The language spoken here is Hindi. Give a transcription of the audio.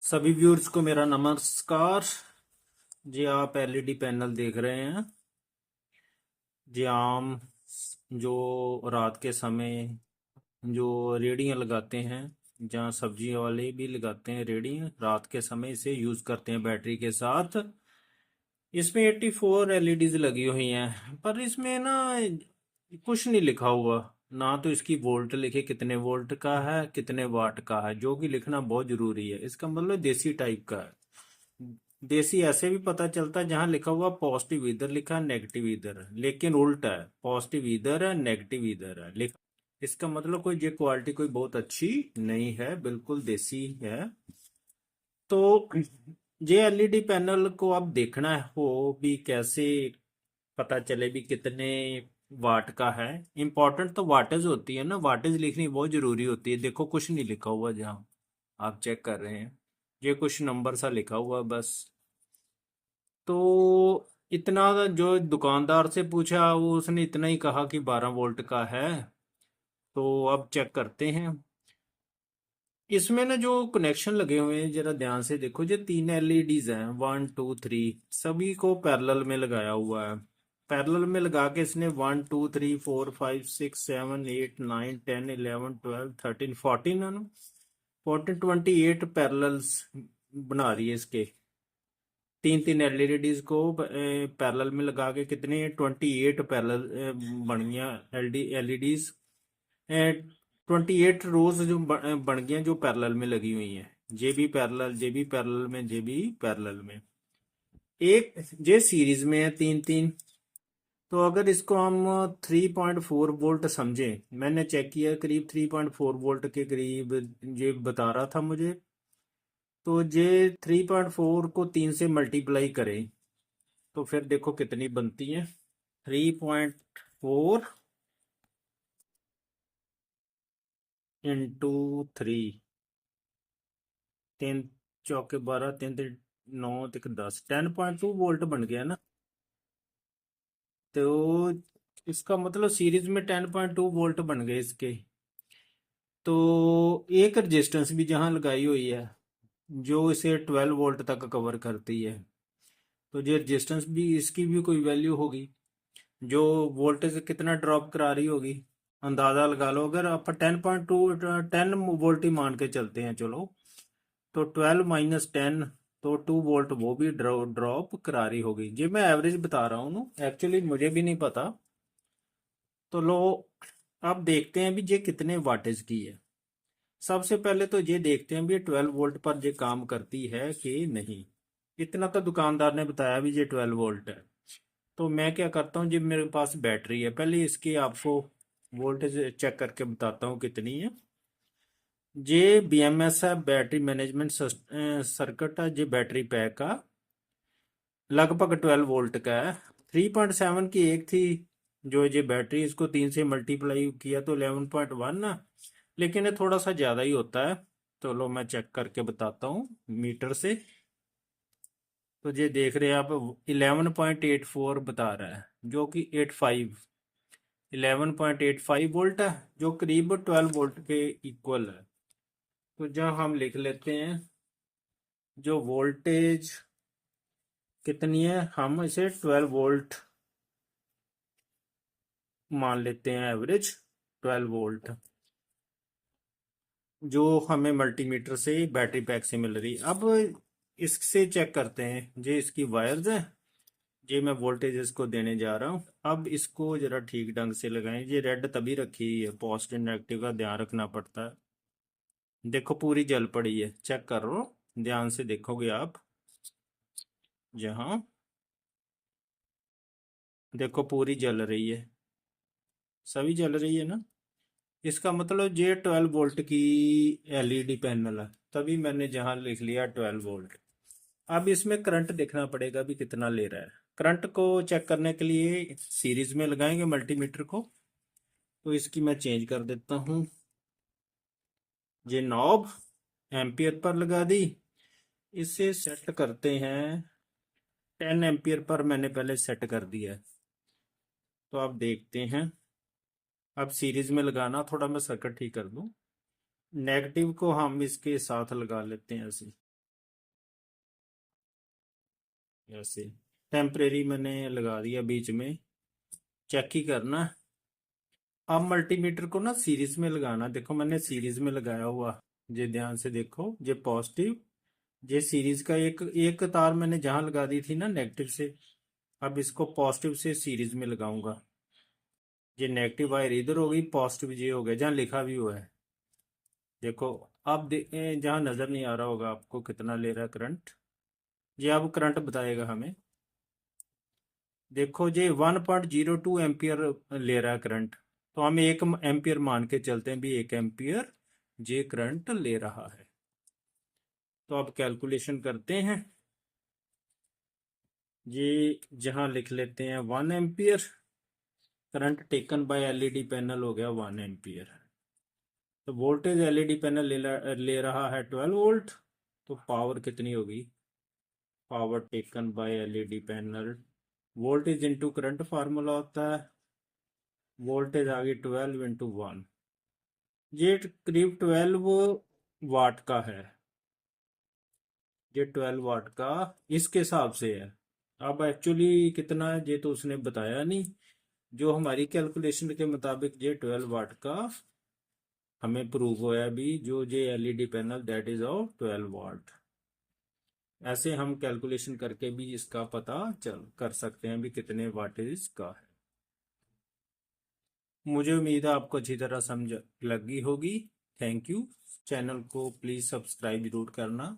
सभी व्यूअर्स को मेरा नमस्कार। जी आप एलईडी पैनल देख रहे हैं। जी आम जो रात के समय जो रेड़ियां लगाते हैं, जहाँ सब्जी वाले भी लगाते हैं रेड़ियां, रात के समय इसे यूज करते हैं बैटरी के साथ। इसमें 84 एलईडीज लगी हुई हैं, पर इसमें ना कुछ नहीं लिखा हुआ। ना तो इसकी वोल्ट लिखे कितने वोल्ट का है, कितने वाट का है, जो कि लिखना बहुत जरूरी है। इसका मतलब देसी टाइप का है। देसी ऐसे भी पता चलता है जहां लिखा हुआ पॉजिटिव इधर लिखा है, नेगेटिव इधर है, लेकिन उल्टा है, पॉजिटिव इधर है, नेगेटिव इधर है लिखा। इसका मतलब कोई ये क्वालिटी कोई बहुत अच्छी नहीं है, बिल्कुल देसी है। तो ये एलईडी पैनल को अब देखना हो भी कैसे पता चले भी कितने वाट का है। इंपॉर्टेंट तो वाटेज होती है ना, वाटेज लिखनी बहुत जरूरी होती है। देखो कुछ नहीं लिखा हुआ जहाँ आप चेक कर रहे हैं, ये कुछ नंबर सा लिखा हुआ बस। तो इतना जो दुकानदार से पूछा, वो उसने इतना ही कहा कि 12 वोल्ट का है। तो अब चेक करते हैं। इसमें ना जो कनेक्शन लगे हुए हैं जरा ध्यान से देखो, जो 3 एलईडीज हैं, 1 2 3, सभी को पैरेलल में लगाया हुआ है। पैरेलल में लगा के इसने 1 2 3 4 5 6 7 8 9 10 11 12 13 14 है ना, 14 28 पैरेलल्स बना रही है इसके। तीन तीन एलईडीज को पैरेलल में लगा के कितने 28 पैरेलल बन गया एलईडीज। 28 रोज जो बन गया, जो पैरेलल में लगी हुई हैं। जे भी पैरेलल में, जे भी पैरेलल में। एक जे सीरीज में है तीन तीन। तो अगर इसको हम 3.4 वोल्ट समझे, मैंने चेक किया करीब 3.4 वोल्ट के करीब ये बता रहा था मुझे। तो ये 3.4 को 3 से मल्टीप्लाई करें तो फिर देखो कितनी बनती है। 3.4 इंटू 3, 3 चौके 12, 3 3 9 10, 10.2 वोल्ट बन गया ना। तो इसका मतलब सीरीज में 10.2 वोल्ट बन गए इसके। तो एक रेजिस्टेंस भी जहां लगाई हुई है जो इसे 12 वोल्ट तक कवर करती है, तो ये रेजिस्टेंस भी, इसकी भी कोई वैल्यू होगी जो वोल्टेज कितना ड्रॉप करा रही होगी। अंदाजा लगा लो, अगर आप 10.2 10 वोल्ट ही मान के चलते हैं चलो, तो 12 - 10, तो 2 वोल्ट वो भी ड्रॉप करा रही होगी। ये मैं एवरेज बता रहा हूँ ना, एक्चुअली मुझे भी नहीं पता। तो लो, अब देखते हैं भी ये कितने वाटेज की है। सबसे पहले तो ये देखते हैं भी ये 12 वोल्ट पर ये काम करती है कि नहीं। इतना तो दुकानदार ने बताया भी ये 12 वोल्ट है। तो मैं क्या करता हूँ, जब मेरे पास बैटरी है, पहले इसकी आपको वोल्टेज चेक करके बताता हूँ कितनी है। जे बीएमएस है, बैटरी मैनेजमेंट सर्किट है, जे बैटरी पैक का लगभग 12 वोल्ट का है। 3.7 की एक थी जो ये बैटरी, इसको 3 से मल्टीप्लाई किया तो 11.1 ना, लेकिन ये थोड़ा सा ज़्यादा ही होता है। तो लो मैं चेक करके बताता हूँ मीटर से। तो ये देख रहे हैं आप, 11.84 बता रहा है, जो कि 11.85 वोल्ट है, जो करीब 12 वोल्ट के इक्वल है। तो जहाँ हम लिख लेते हैं जो वोल्टेज कितनी है, हम इसे 12 वोल्ट मान लेते हैं, एवरेज 12 वोल्ट, जो हमें मल्टीमीटर से बैटरी पैक से मिल रही। अब इससे चेक करते हैं, ये इसकी वायर्स है, ये मैं वोल्टेज इसको देने जा रहा हूँ। अब इसको जरा ठीक ढंग से लगाएं। ये रेड तभी रखी है, पॉजिटिव नेगेटिव का ध्यान रखना पड़ता है। देखो पूरी जल पड़ी है, चेक कर लो, ध्यान से देखोगे आप। जहाँ देखो पूरी जल रही है, सभी जल रही है ना। इसका मतलब ये 12 वोल्ट की एलईडी पैनल है, तभी मैंने जहां लिख लिया 12 वोल्ट। अब इसमें करंट देखना पड़ेगा भी कितना ले रहा है। करंट को चेक करने के लिए सीरीज में लगाएंगे मल्टीमीटर को। तो इसकी मैं चेंज कर देता हूँ। ये नॉब एम्पियर पर लगा दी, इसे सेट करते हैं 10 एम्पियर पर, मैंने पहले सेट कर दिया है। तो आप देखते हैं, अब सीरीज में लगाना, थोड़ा मैं सर्किट ठीक कर दूं। नेगेटिव को हम इसके साथ लगा लेते हैं ऐसे। ऐसे टेम्परेरी मैंने लगा दिया बीच में, चेक ही करना। अब मल्टीमीटर को ना सीरीज में लगाना, देखो मैंने सीरीज में लगाया हुआ, ये ध्यान से देखो, ये पॉजिटिव, ये सीरीज का एक एक तार मैंने जहां लगा दी थी ना नेगेटिव से, अब इसको पॉजिटिव से सीरीज में लगाऊंगा। ये नेगेटिव वायर इधर हो गई, पॉजिटिव ये हो गया जहां लिखा भी हुआ है। देखो अब जहां नजर नहीं आ रहा होगा आपको कितना ले रहा है करंट, ये अब करंट बताएगा हमें। देखो ये 1.02 एम्पियर ले रहा है करंट, तो हम 1 एम्पियर मान के चलते हैं भी, 1 एम्पियर ये करंट ले रहा है। तो अब कैलकुलेशन करते हैं, ये जहां लिख लेते हैं 1 ampere, current taken by LED panel हो गया 1 एम्पियर। तो वोल्टेज एलईडी पैनल ले रहा है 12 वोल्ट, तो पावर कितनी होगी, power taken by LED panel, voltage into current formula होता है, वोल्टेज आ गई 12 × 1, ये करीब 12 वाट का है, ये 12 वाट का इसके हिसाब से है। अब एक्चुअली कितना है ये तो उसने बताया नहीं, जो हमारी कैलकुलेशन के मुताबिक ये 12 वाट का हमें प्रूव होया भी, जो ये LED panel that is of 12 वाट। ऐसे हम कैलकुलेशन करके भी इसका पता चल कर सकते हैं भी कितने वाटेज का है। मुझे उम्मीद है आपको अच्छी तरह समझ लगी होगी। Thank you. चैनल को प्लीज सब्सक्राइब जरूर करना।